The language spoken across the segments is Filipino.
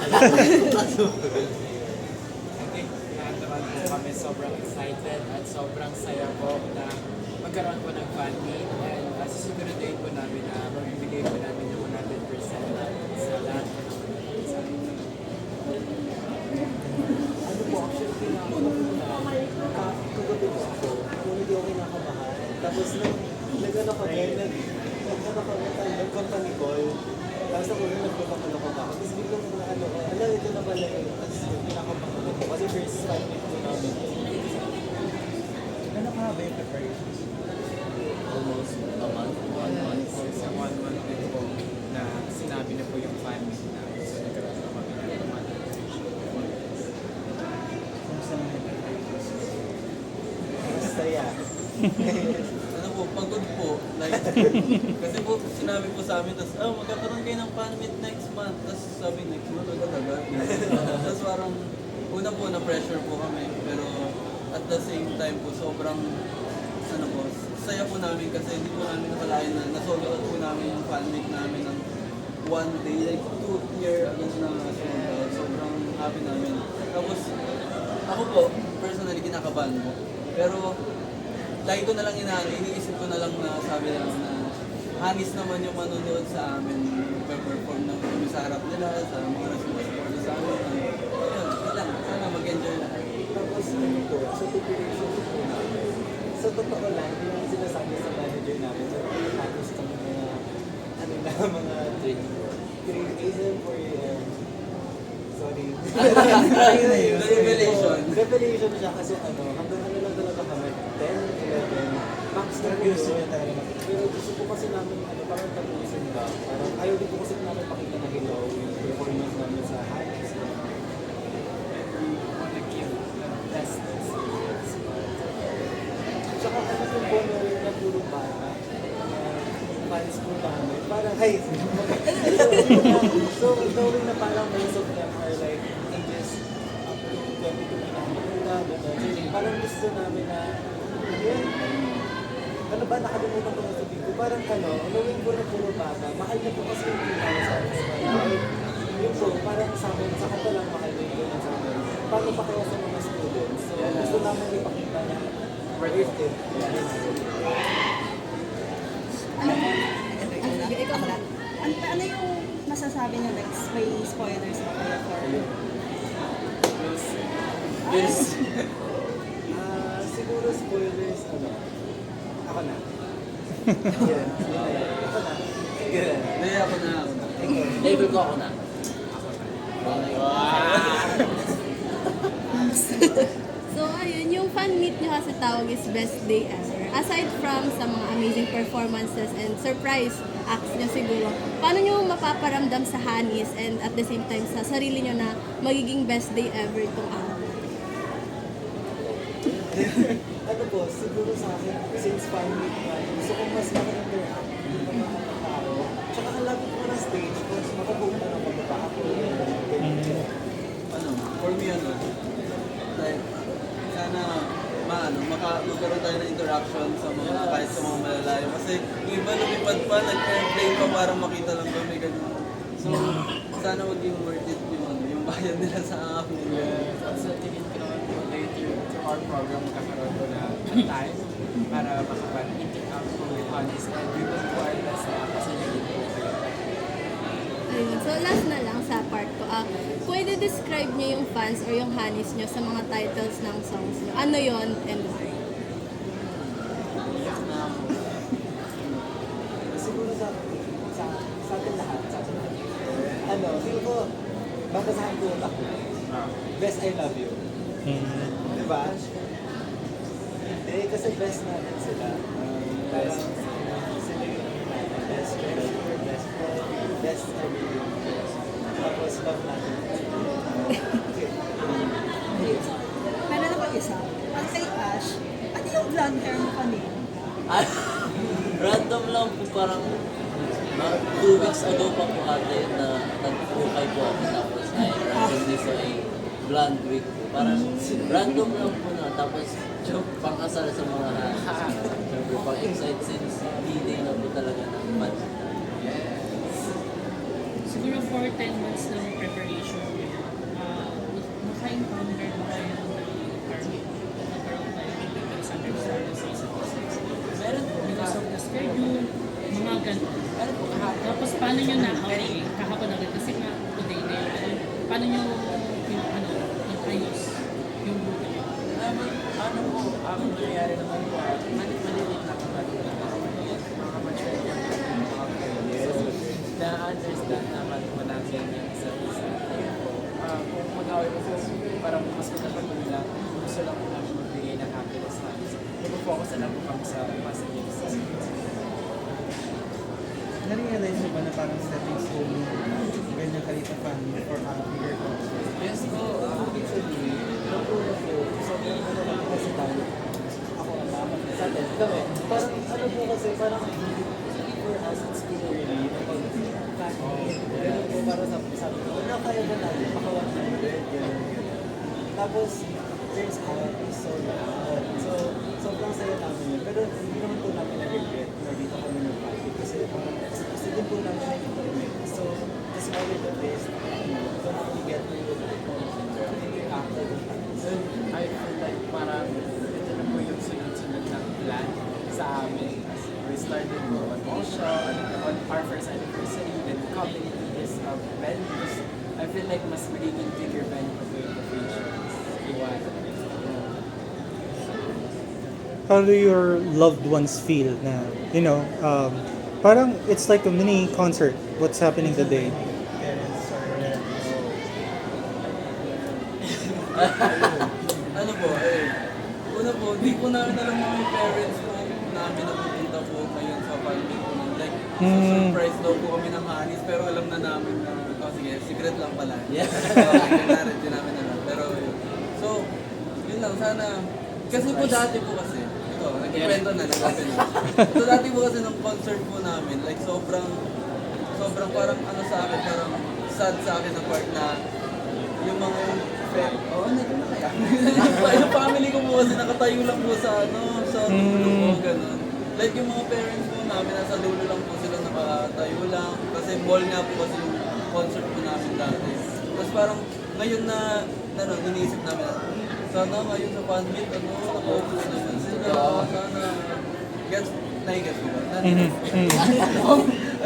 Okay, lahat naman po kami sobrang excited at sobrang saya po na magkaroon po ng fan meet and susunodin po namin na magbibigay po namin yung 100% sa lahat po ng mga excited. Ano po, actually, kagabi po ako, kung hindi ako kinakabahan. Tapos, nag-ano kami, nag-company call. Tapos ako rin nagpapakalo ko ba ako. Tapos biglang na ano ko, alam, ito na pala yun. Tapos kinakabahan ko. Kasi first time ko namin. Ano ka ba yung preparations? Almost a month. 1 month. Sa 1 month din po na sinabi na po yung fan meet namin. So nagkaroon na kami ng Kumusta naman yung preparations? Basta yan. Ano po, pagod po. Like, kasi po, sinabi po sa amin, tapos, magkakaroon kayo ng fan meet next month. Tapos sabi, next month, wala talaga. Tapos parang, una po, na-pressure po kami. Pero at the same time po, sobrang, ano po, saya po namin kasi hindi po namin nakalain na nasold out po namin yung fan meet namin ng 1 day, like 2 year agad na sold out. Sobrang happy namin. Tapos, ako po, personally, kinakabahan po. Pero, lagi ko na lang iniisip ko na lang na sabi lang na hanis naman yung manonood sa amin, perform na kami sa harap nila, sa mga nasusupport sa amin. Ayun, yun lang. Sana mag-enjoy lahat. Tapos ano po, sa preparation po namin. Sa totoo lang, hindi naman sinasabi sa manager namin. So, tapos kami mga, ano na, mga 3 days and 4 years. Sorry. Revelation. Revelation siya kasi ano, hanggang ano lang talaga kami, 10, 11, max na Gusto yun. niya talaga mag- Pero gusto ko kasi namin, ano, parang tapusin ba? Parang ayaw din ko kasi namin pakita na hello, yung performance namin sa highlights. And we want to give the best experience. Tsaka ano yung bono na puro bata, fans po namin, parang, ay, so knowing na parang most of them are like ages up to 22 na gano'n. So, parang gusto namin na, yun, ano ba, nakalimutan ko na sabihin ko, parang ano, knowing ko na puro bata, mahal na po kasi yung ginagawa sa amin. Yun po, parang sa amin, sa pa lang mahal na yun sa amin. Paano pa kaya sa mga students? So, gusto namin ipakita na worth it. Ikaw na. Ano yung masasabi niyo, like, may spoilers ba kayo for Yes. Siguro spoilers, ano, ako na. Yan, ako na. Sige na. Hindi, ako na. Ikaw. Label ko ako na. So, ayun, yung fan meet niyo kasi tawag is Best Day Ever. Aside from sa mga amazing performances and surprise acts niyo siguro, paano niyo mapaparamdam sa Hanis and at the same time sa sarili niyo na magiging best day ever itong araw? Ano po, siguro sa akin, since fan meet na, gusto ko mas maka-interact ng mga tao. Tsaka ang lapit ko ng stage, mas makapunta na pagkata ako. Ano, for me, ano, like, sana, magkaroon tayo ng interaction sa mga, kahit sa mga malalayo. Kasi yung iba lumipad pa, nag-airplane pa para makita lang kami, ganun. So, sana maging worth it yung, ano, yung bayad nila sa akin. At sa tingin ko naman po later to our program magkakaroon po na time para makapag-eating out po with Honest and we will do our best na pasalagin po kayo. Ayun. So, last na lang sa part ko. Pwede describe niyo yung fans or yung Hanis niyo sa mga titles ng songs niyo. Ano yon and why? Siguro sa atin lahat, sa atin lahat. Ano, feel ko, babasahan ko yung ako. Best I love you. Diba? Hindi, kasi best natin sila. Parang sila yung best treasure, best friend, best everything. Tapos love natin. Okay. Meron ako isa. Pag kay Ash, ano yung blonde hair mo kanina? Random lang po, parang 2 weeks ago pa po ate na nag-ukay po ako tapos ay randomly sa blonde wig po. Parang random lang po na tapos joke pangkasal sa mga siyempre pag excited since D-Day na po talaga ng month. Siguro for 10 months ng preparation niyo, naka-encounter ba kayo ng parang nagkaroon tayo ng misunderstanding sa isa't isa? Meron po. Because of the schedule, mga ganun. Meron po kahapon. Tapos paano nyo na-okay? Kahapon agad kasi nga today na yun. Paano nyo yung nag-ayos yung grupo nyo? Ano po, ang nangyayari naman po, malilit na kapatid na mga mature na-understand naman po natin yung isa't isa. Ayun po, kung mag-away po parang mas magkakatuloy lang, gusto lang po namin magbigay ng happiness sa amin. Mag-focus na lang po kami sa positive sa Na-realize mo ba na parang stepping stone yung ganyan kalita family for a bigger concert? Yes po, actually, nauna po, sobrang ano lang po kasi tayo. Ako ang dapat sa atin, kami, parang ano po kasi, parang for us, it's too early na pag-family. Ganun po, parang sabi ko, na kaya ba natin, baka 100, ganun. Tapos, turns out, it's so loud. So, sobrang saya namin yun. Pero hindi naman po namin na-regret na dito kami nag-party kasi parang gusto din po namin na-implement. So, the smaller the place, don't really get to interact with the fans. So, I feel like parang ito na po yung sunod-sunod ng plan sa amin. As we started po on show, on our first anniversary, then community is venues. I feel like mas magiging bigger venue po yung locations. Iwan. How do your loved ones feel na, parang it's like a mini concert, what's happening today? Parents or relatives? Ano po, una po, di po namin alam mga parents po namin na pupunta po ngayon sa family po. Like, surprise daw po kami ng Hanis, pero alam na namin na, sige, secret lang pala. Yeah. Di namin alam. Pero, so, yun lang, sana, kasi po dati po kasi, ito, nagkikwento na, nag-open na. So, dati po kasi ng concert po namin, like, sobrang parang ano sa akin, parang sad sa akin na part na, yung mga nandun na kaya. Yung family ko po kasi nakatayo lang po sa dulo po, ganun. Like yung mga parents po namin, nasa dulo lang po sila nakatayo lang. Kasi mall nga po kasi yung concert po namin dati. Tapos parang ngayon na inisip namin, sana ngayon sa fan meet, nakaupo naman sila. Sana, nai-gets mo ba?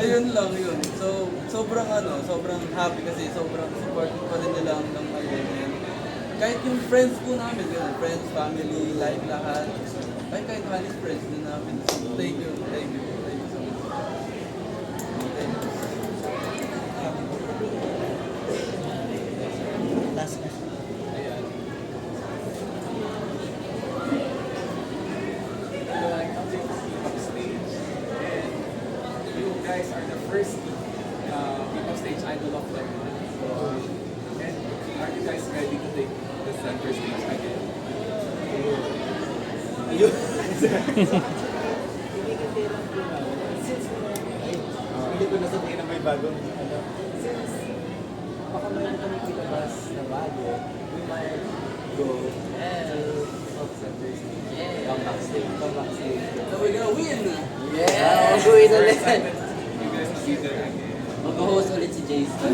Ayun lang yun. So, sobrang happy kasi sobrang supportive pa rin nila hanggang ngayon. And kahit yung friends po namin, friends, family, like lahat, kahit Hanis friends din namin. So, thank you so much. Last question. Like upstage, and you guys are the first people stage idol of like so, and are you guys ready to take the center stage again? Ayun. Hindi lang po namin. Since hindi ko nasabihin na may bagong since baka mayroon kami pinabas na bago, we might go to center stage. Come backstage. So, we're gonna win! Yeah, Mag-uwi ulit. You guys will be there again. Mag-host ulit si Jason.